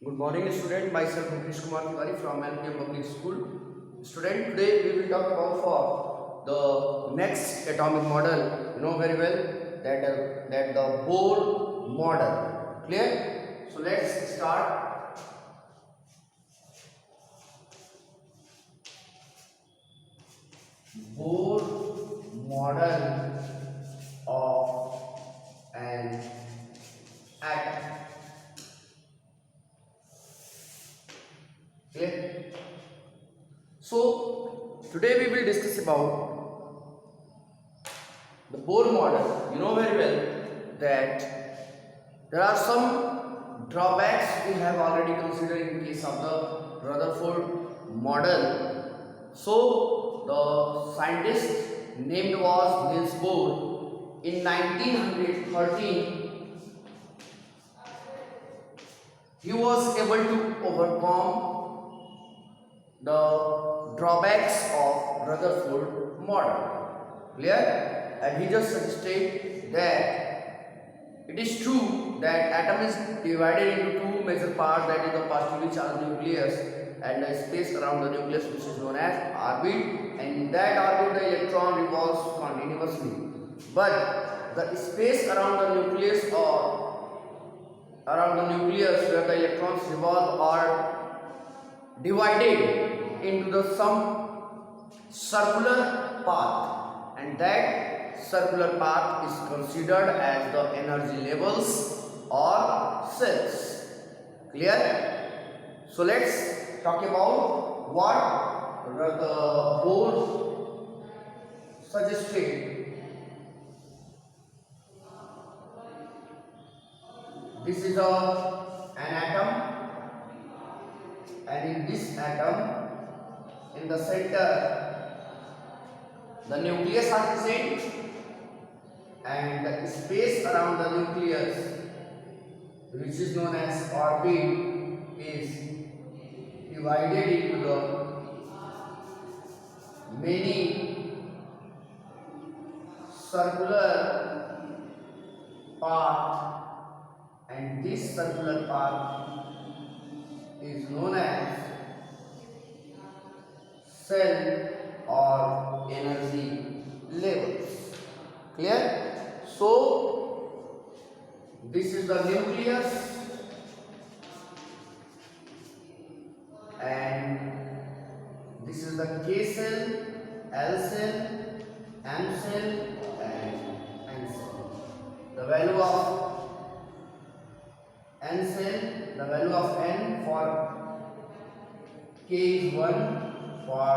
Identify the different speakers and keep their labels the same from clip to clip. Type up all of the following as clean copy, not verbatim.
Speaker 1: Good morning, student. Myself Mukesh Kumar Tiwari from LPM Public School. Student, today we will talk about for the next atomic model. You know very well that the Bohr model. Clear? So let's start. Bohr model of an atom. Clear? So today we will discuss about the Bohr model. You know very well that there are some drawbacks we have already considered in case of the Rutherford model. So the scientist named was Niels Bohr in 1913. He was able to overcome the drawbacks of Rutherford model. Clear? And he just suggested that it is true that atom is divided into two major parts, that is the positively charged nucleus and the space around the nucleus, which is known as orbit, and in that orbit the electron revolves continuously. But the space around the nucleus where the electrons revolve are divided into the some circular path, and that circular path is considered as the energy levels or cells. Clear? So let's talk about what the Bohr suggested. This is an atom, and in this atom, in the center, the nucleus is present, and the space around the nucleus, which is known as orbit, is divided into the many circular paths, and this circular path is known as cell or energy levels. Clear? So this is the nucleus, and this is the K cell, L cell, M cell, and N cell. The value of N cell, the value of N for K is 1, for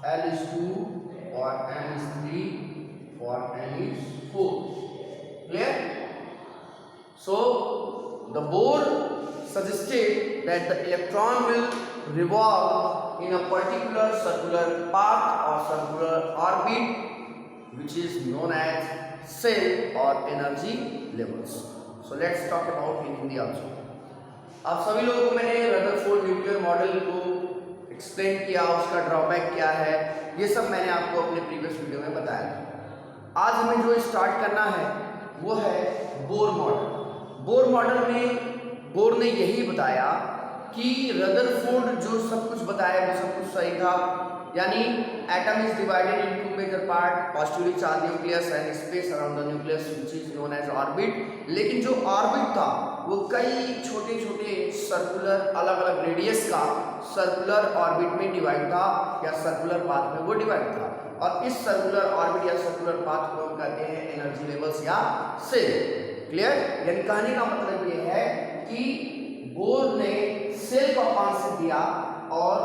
Speaker 1: L is 2, for M is 3, for N is 4. Clear? So the Bohr suggested that the electron will revolve in a particular circular path or circular orbit, which is known as cell or energy levels. So let's talk about in Hindi also. आप सभी लोगों को मैंने Rutherford nuclear model को explain किया, उसका drawback क्या है, ये सब मैंने आपको अपने प्रीवियस वीडियो में बताया था। आज हमें जो स्टार्ट करना है वो है बोर मॉडल। बोर मॉडल में बोर ने यही बताया कि रदरफोर्ड जो सब कुछ बताया वो सब कुछ सही था, यानी atom is divided into major part, positively charge nucleus and space around the nucleus which is known as orbit. लेकिन जो ऑर्बिट था वो कई छोटे छोटे सर्कुलर अलग अलग रेडियस का सर्कुलर ऑर्बिट में डिवाइड था, या सर्कुलर पाथ में वो डिवाइड था, और इस सर्कुलर ऑर्बिट या सर्कुलर पाथ को हम कहते हैं एनर्जी लेवल्स या सेल। क्लियर? यानी कहने का मतलब ये है कि बोर ने सेल का कॉन्सेप्ट दिया, और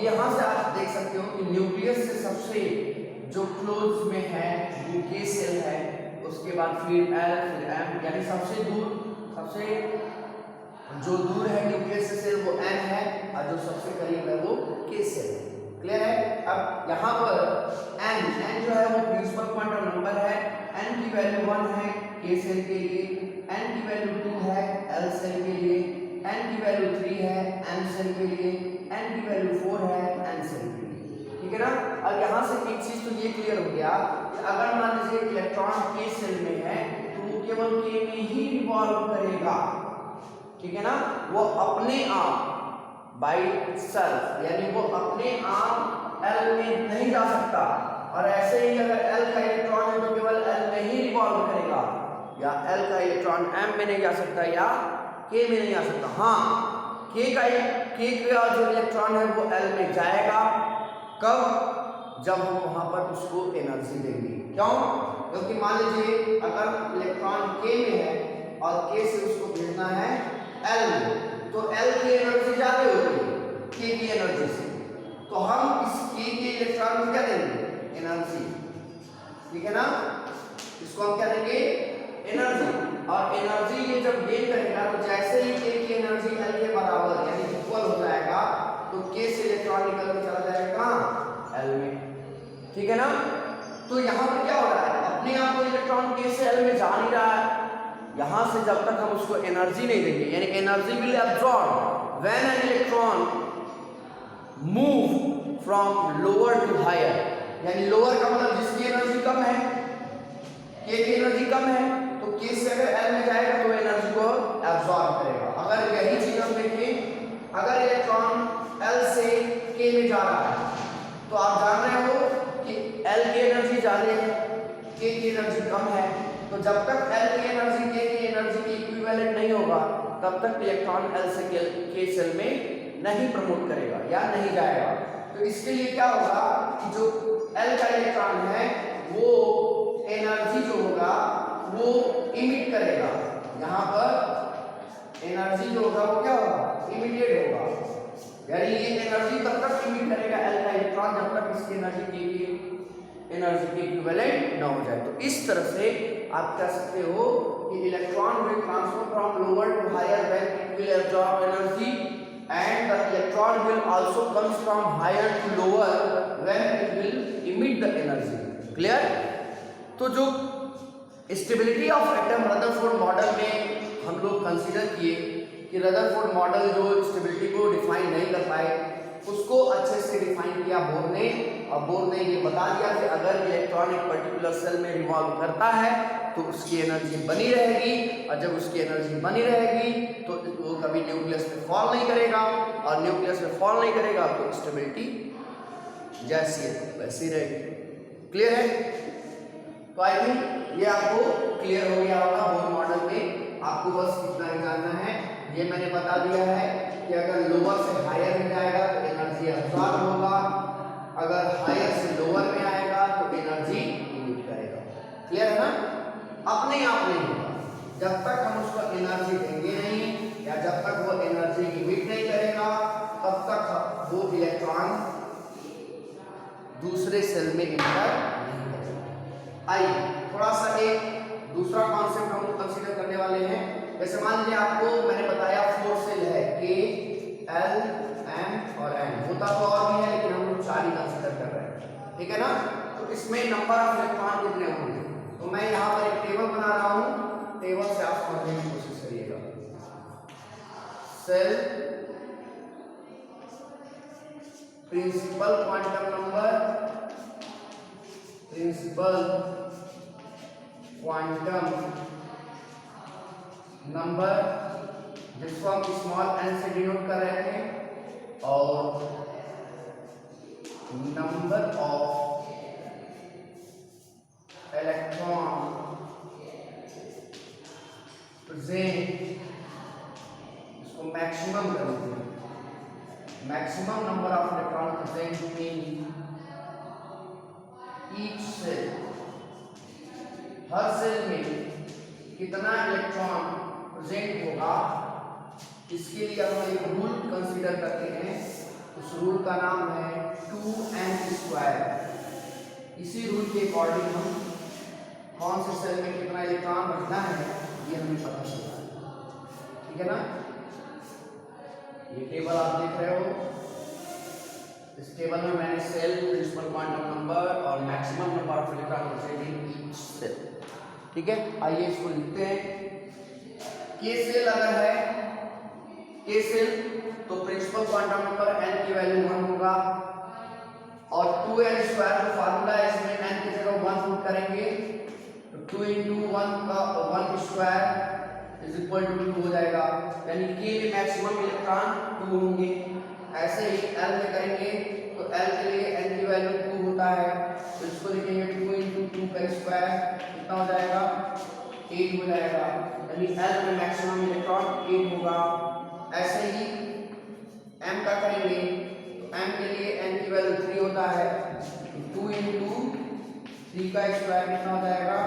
Speaker 1: यहाँ से आप देख सकते हो कि न्यूक्लियस से सबसे जो क्लोज में है वो के सेल है, उसके बाद फिर एल, फिर एम, यानी सबसे जो दूर है न्यूक्लियस से सेल वो एन है, और जो सबसे करीब है वो के सेल है। क्लियर है? अब यहाँ पर एन जो है वो प्रिंसिपल क्वांटम नंबर है, एन की वैल्यू 1 है के सेल के लिए, एन की वैल्यू 2 है एल सेल के लिए, एन की वैल्यू 3 है एम सेल के लिए, एन की वैल्यू 4 है एन सेल के लिए। ठीक है ना? अब यहाँ से एक चीज तो ये क्लियर हो गया कि अगर मान लीजिए इलेक्ट्रॉन के सेल में है तो वो केवल के में ही रिवॉल्व करेगा, ठीक है ना, वो अपने आप बाई सेल्फ, यानी वो अपने आप एल में नहीं जा सकता। और ऐसे ही अगर एल का इलेक्ट्रॉन है तो केवल एल में ही रिवॉल्व करेगा, या एल का इलेक्ट्रॉन एम में नहीं जा सकता या के में नहीं जा सकता। हाँ, के का जो इलेक्ट्रॉन है वो एल में जाएगा, कब? जब हम वहां पर उसको एनर्जी देंगे। क्यों? क्योंकि मान लीजिए अगर इलेक्ट्रॉन के में है और के से उसको भेजना है एल में, तो एल की एनर्जी ज्यादा होती है के की एनर्जी से, तो हम इस के इलेक्ट्रॉन को क्या देंगे? एनर्जी। ठीक है ना, इसको हम क्या देंगे? एनर्जी। और एनर्जी ये जब गेन करेगा तो जैसे ही के की एनर्जी एल के बराबर यानी इक्वल हो जाएगा, तो के से इलेक्ट्रॉन निकल के चला जाएगा कहां? एल में। ठीक है ना, तो यहाँ पर क्या हो रहा है? अपने आप को इलेक्ट्रॉन के से एल में जा नहीं रहा है। यहां से जब तक हम उसको एनर्जी नहीं देंगे, यानी energy will absorb when an electron move from lower to higher, यानी लोअर का मतलब जिसकी एनर्जी कम है, के की एनर्जी कम है, तो के से अगर एल में जाएगा तो एनर्जी को एब्जॉर्ब करेगा। अगर यही चीज हम देखें, अगर इलेक्ट्रॉन एल से के में जा रहा है, तो आप जान रहे हो कि एल की एनर्जी ज्यादा है, के की एनर्जी कम है, तो जब तक एल की एनर्जी के की एनर्जी की इक्विवेलेंट नहीं होगा, तब तक इलेक्ट्रॉन एल से के सेल में नहीं प्रमोट करेगा या नहीं जाएगा। तो इसके लिए क्या होगा कि जो एल का इलेक्ट्रॉन है वो एनर्जी जो होगा वो इमिट करेगा। यहाँ पर एनर्जी जो होगा वो क्या होगा? इमिटेड होगा, यानी ये एनर्जी तब तक इमिट करेगा एल का इलेक्ट्रॉन जब तक इसकी एनर्जी के इक्विवेलेंट ना हो जाए। तो इस तरह से आप कह सकते हो कि electron will transfer from lower to higher when it will absorb energy, and the electron will also comes from higher to lower when it will emit the energy. Clear? तो जो stability of atom Rutherford model में हम लोग consider किए कि Rutherford model जो stability को define नहीं कर पाए, उसको अच्छे से डिफाइन किया बोर ने, और बोर ने ये बता दिया कि अगर इलेक्ट्रॉन एक पर्टिकुलर सेल में रिवॉल्व करता है तो उसकी एनर्जी बनी रहेगी, और जब उसकी एनर्जी बनी रहेगी तो वो कभी न्यूक्लियस में फॉल नहीं करेगा, और न्यूक्लियस में फॉल नहीं करेगा तो स्टेबिलिटी जैसी है वैसी रहेगी। क्लियर है? तो आई थिंक ये आपको क्लियर हो गया होगा बोर मॉडल में। आपको बस इतना ही जानना है, ये मैंने बता दिया है कि अगर लोअर से हायर में जाएगा तो एनर्जी एब्जॉर्ब होगा, अगर हायर से लोअर में आएगा तो एनर्जी इमिट करेगा। क्लियर है ना? अपने आप नहीं होगा, जब तक हम उसको एनर्जी देंगे नहीं या जब तक वो एनर्जी इमिट नहीं करेगा तब तक वो इलेक्ट्रॉन दूसरे सेल में इंटर नहीं करेगा। आइए थोड़ा सा एक दूसरा कॉन्सेप्ट हम कंसीडर करने वाले हैं। जैसे मान लीजिए आपको मैंने बताया 4 सेल है, के, एल, एम और एन, होता तो और भी है लेकिन हम लोग 4 ही कंसीडर कर रहे हैं। ठीक है ना? तो इसमें नंबर ऑफ इलेक्ट्रॉन कितने होंगे, तो मैं यहाँ पर एक टेबल बना रहा हूँ, टेबल से आप समझने की कोशिश करिएगा। Shell principal quantum number, principal quantum number जिसको हम स्मॉल एन से डिनोट कर रहे थे, और नंबर ऑफ इलेक्ट्रॉन प्रेजेंट, इसको मैक्सिमम कर देते हैं, maximum number of electron present in each shell, हर सेल में कितना इलेक्ट्रॉन प्रेजेंट होगा, इसके लिए हम एक रूल कंसीडर करते हैं। उस रूल का नाम है 2n²। इसी रूल के अकॉर्डिंग हम कौन से सेल में कितना इलेक्ट्रॉन रखना है ये हमें पता चलता है। ठीक है ना? ये टेबल आप देख रहे हो, इस टेबल में मैंने सेल प्रिंसिपल क्वांटम नंबर और maximum number of electron present in each shell. ठीक है, आइए इसको लिखते हैं। के सेल अगर है, के सेल तो प्रिंसिपल क्वांटम नंबर n की वैल्यू 1 होगा, और 2n² का फार्मूला है, इसमें n की जगह 1 पुट करेंगे तो 2 × 1 का 1² इज इक्वल टू 2 हो जाएगा, यानी K में मैक्सिमम इलेक्ट्रॉन 2 होंगे। ऐसे ही L में करेंगे तो L के लिए N की वैल्यू 2 होता है, तो इसको लिखेंगे 2 × 2 का स्क्वायर, कितना हो जाएगा 8 हो जाएगा, यानी L में मैक्सिमम इलेक्ट्रॉन 8 होगा। ऐसे ही M का करेंगे तो M के लिए N की वैल्यू 3 होता है, 2 × 3 का स्क्वायर कितना हो जाएगा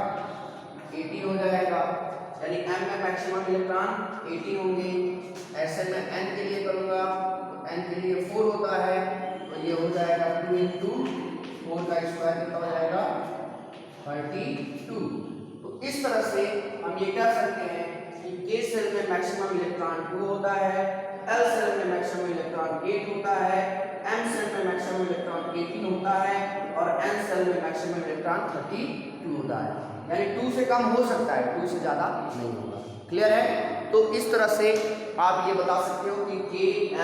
Speaker 1: 18 हो जाएगा, यानी M में मैक्सिमम इलेक्ट्रॉन 18 होंगे। ऐसे में N के लिए करूंगा तो N के लिए 4 होता है, तो ये हो जाएगा 2 × 4 का स्क्वायर कितना हो जाएगा 32। तो इस तरह से हम ये कह सकते हैं कि K सेल में मैक्सिमम इलेक्ट्रॉन 2 होता है, L सेल में मैक्सिमम इलेक्ट्रॉन 8 होता है, M सेल में मैक्सिमम इलेक्ट्रॉन 18 होता है और N सेल में मैक्सिमम इलेक्ट्रॉन 32 होता है, यानी 2 से कम हो सकता है, 2 से ज़्यादा नहीं होगा। क्लियर है? तो इस तरह से आप ये बता सकते हो कि K,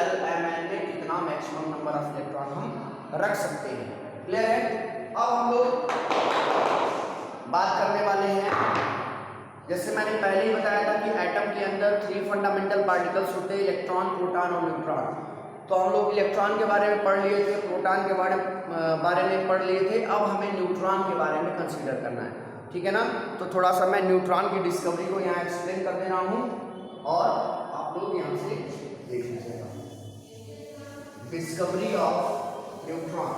Speaker 1: L, M, N में कितना मैक्सिमम नंबर ऑफ इलेक्ट्रॉन हम रख सकते हैं। क्लियर है? अब हम लोग बात करने वाले हैं, जैसे मैंने पहले ही बताया था कि एटम के अंदर 3 फंडामेंटल पार्टिकल्स होते हैं, इलेक्ट्रॉन, प्रोटॉन और न्यूट्रॉन। तो हम लोग इलेक्ट्रॉन के बारे में पढ़ लिए थे, प्रोटॉन के बारे में पढ़ लिए थे, अब हमें न्यूट्रॉन के बारे में कंसीडर करना है, ठीक है ना। तो थोड़ा सा मैं न्यूट्रॉन की डिस्कवरी को यहाँ एक्सप्लेन कर दे रहा हूँ और आप लोग यहाँ से देख लीजिएगा। Discovery of neutron.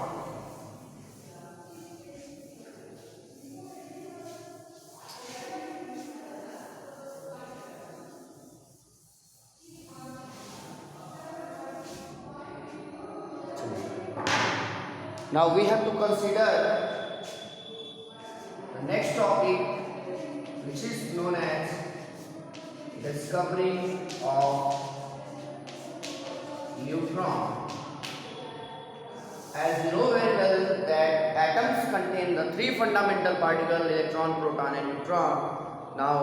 Speaker 1: Now we have to consider the next topic, which is known as discovery of neutron. As you know very well that atoms contain the 3 fundamental particles, electron, proton and neutron. Now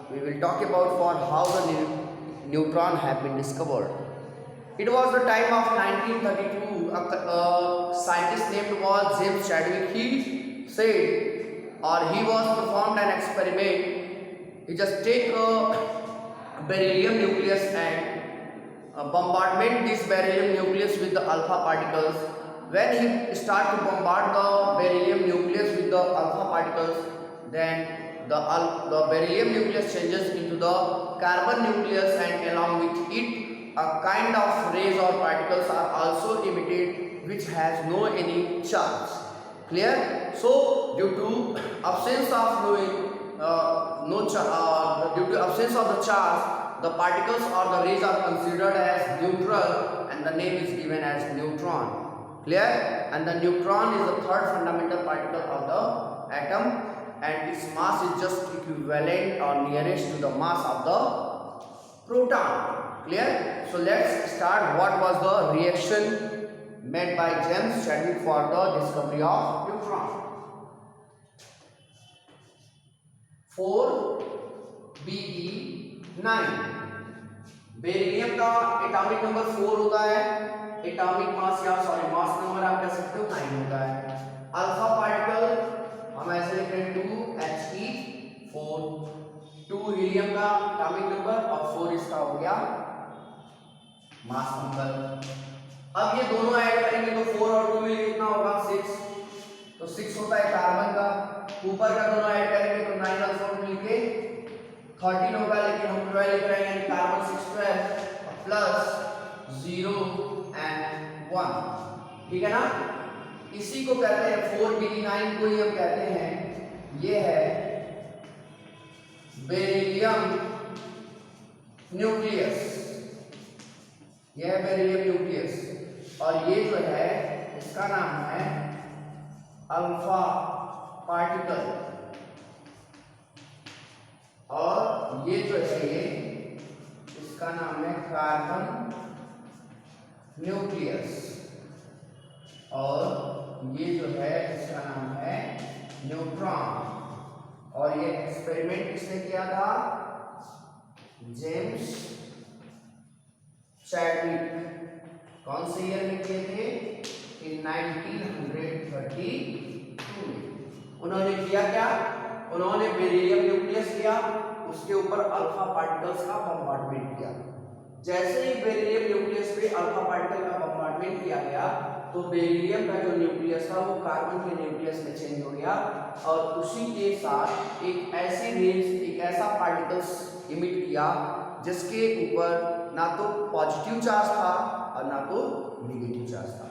Speaker 1: we will talk about for how the neutron have been discovered. It was the time of 1932. A scientist named was James Chadwick. He said, or he was performed an experiment. He just take a beryllium nucleus and bombardment this beryllium nucleus with the alpha particles. When he start to bombard the beryllium nucleus with the alpha particles, then the beryllium nucleus changes into the carbon nucleus, and along with it a kind of rays or particles are also emitted which has no any charge. Clear? So due to absence of due to absence of the charge, the particles or the rays are considered as neutral and the name is given as neutron. Clear? And the neutron is the 3rd fundamental particle of the atom, and its mass is just equivalent or nearest to the mass of the proton. Clear? So let's start what was the reaction made by James Chadwick for the discovery of neutron. 4Be9 beryllium का atomic number 4 होता है, atomic mass या sorry mass number आप कह सकते हो 9 होता है। अल्फा पार्टिकल हम ऐसे लिख रहे हैं 2He4, 2 हीलियम का एटॉमिक नंबर और 4 इसका हो गया मास नंबर। अब ये दोनों ऐड करेंगे तो 4 और 2 मिलकर कितना होगा 6, तो 6 होता है कार्बन का। ऊपर का दोनों ऐड करेंगे तो 9 और 4 मिलके 13 होगा, लेकिन हम 12 लिख रहे हैं, कार्बन 6 12 प्लस 0 एंड 1, ठीक है ना। इसी को कहते हैं 4Be9 को ही हम कहते हैं ये है बेरिलियम न्यूक्लियस, यह है बेरिलियम न्यूक्लियस, और ये जो है इसका नाम है अल्फा पार्टिकल, और ये जो है ये इसका नाम है कार्बन न्यूक्लियस, और ये जो है इसका नाम है न्यूट्रॉन। और ये एक्सपेरिमेंट किसने किया था? James Chadwick. कौन से ईयर में किए थे? इन 1932 में। उन्होंने किया क्या? उन्होंने बेरिलियम न्यूक्लियस लिया उसके ऊपर अल्फा पार्टिकल्स का बम्बार्डमेंट किया। जैसे ही बेरिलियम न्यूक्लियस पे अल्फा पार्टिकल का बम्बार्डमेंट किया गया तो बेरिलियम का जो न्यूक्लियस था वो कार्बन के न्यूक्लियस में चेंज हो गया और उसी के साथ एक ऐसी रेंज, एक ऐसा पार्टिकल्स इमिट किया जिसके ऊपर ना तो पॉजिटिव चार्ज था और ना तो निगेटिव चार्ज था।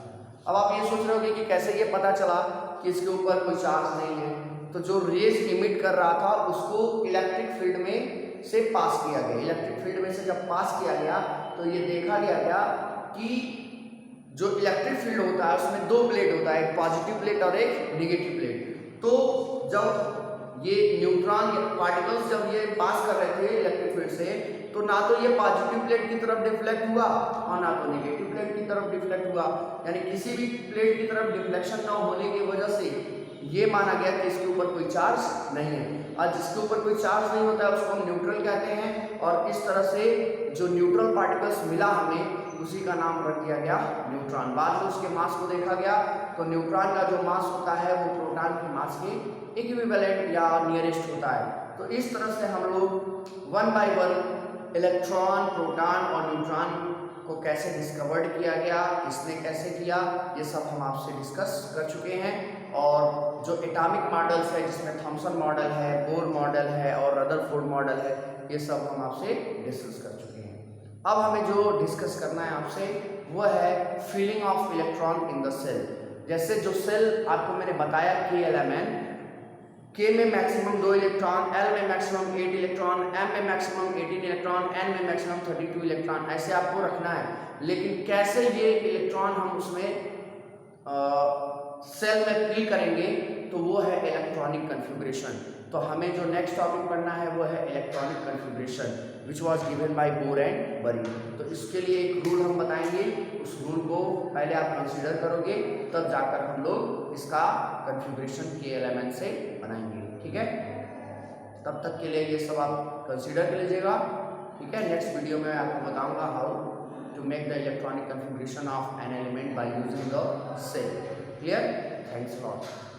Speaker 1: अब आप ये सोच रहे होंगे कि कैसे ये पता चला कि इसके ऊपर कोई चार्ज नहीं है। तो जो रेज इमिट कर रहा था उसको इलेक्ट्रिक फील्ड में से पास किया गया। इलेक्ट्रिक फील्ड में से जब पास किया गया तो ये देखा गया कि जो इलेक्ट्रिक फील्ड होता है उसमें दो प्लेट होता है, एक पॉजिटिव प्लेट और एक निगेटिव प्लेट। तो जब ये न्यूट्रॉन पार्टिकल्स जब ये पास कर रहे थे इलेक्ट्रिक फील्ड से तो ना तो ये पॉजिटिव प्लेट की तरफ डिफ्लेक्ट हुआ और ना तो नेगेटिव प्लेट की तरफ डिफ्लेक्ट हुआ, यानी किसी भी प्लेट की तरफ डिफ्लेक्शन ना होने की वजह से ये माना गया कि इसके ऊपर कोई चार्ज नहीं है। और जिसके ऊपर कोई चार्ज नहीं होता है उसको हम न्यूट्रल कहते हैं। और इस तरह से जो न्यूट्रल पार्टिकल्स मिला हमें उसी का नाम रख दिया गया न्यूट्रॉन। बाद में उसके मास को देखा गया तो न्यूट्रॉन का जो मास होता है वो प्रोटॉन के मास के इक्विवेलेंट या नियरेस्ट होता है। तो इस तरह से हम लोग one by one electron, proton और न्यूट्रॉन को कैसे डिस्कवर्ड किया गया, किसने कैसे किया, ये सब हम आपसे डिस्कस कर चुके हैं। और जो एटॉमिक मॉडल्स है जिसमें थॉमसन मॉडल है, बोर मॉडल है और रदरफोर्ड मॉडल है, ये सब हम आपसे डिस्कस कर चुके हैं। अब हमें जो डिस्कस करना है आपसे वो है filling of electron in the shell. जैसे जो सेल आपको मैंने बताया KLMN, K में मैक्सिमम 2 इलेक्ट्रॉन, L में मैक्सिमम 8 इलेक्ट्रॉन, M में मैक्सिमम 18 इलेक्ट्रॉन, N में मैक्सिमम 32 इलेक्ट्रॉन, ऐसे आपको रखना है। लेकिन कैसे ये इलेक्ट्रॉन हम उसमें सेल में फिल करेंगे तो वो है इलेक्ट्रॉनिक कन्फिग्रेशन। तो हमें जो नेक्स्ट टॉपिक पढ़ना है वो है electronic configuration which was given by bore and बरी। तो इसके लिए एक रूल हम बताएंगे, उस रूल को पहले आप कंसीडर करोगे तब जाकर हम लोग इसका कन्फिग्रेशन KLMN से बनाएंगे, ठीक है। तब तक के लिए ये सब आप कंसीडर कर लीजिएगा, ठीक है। नेक्स्ट वीडियो में आपको बताऊंगा how to make the electronic configuration of an element by using the shell. Clear? Thanks lot.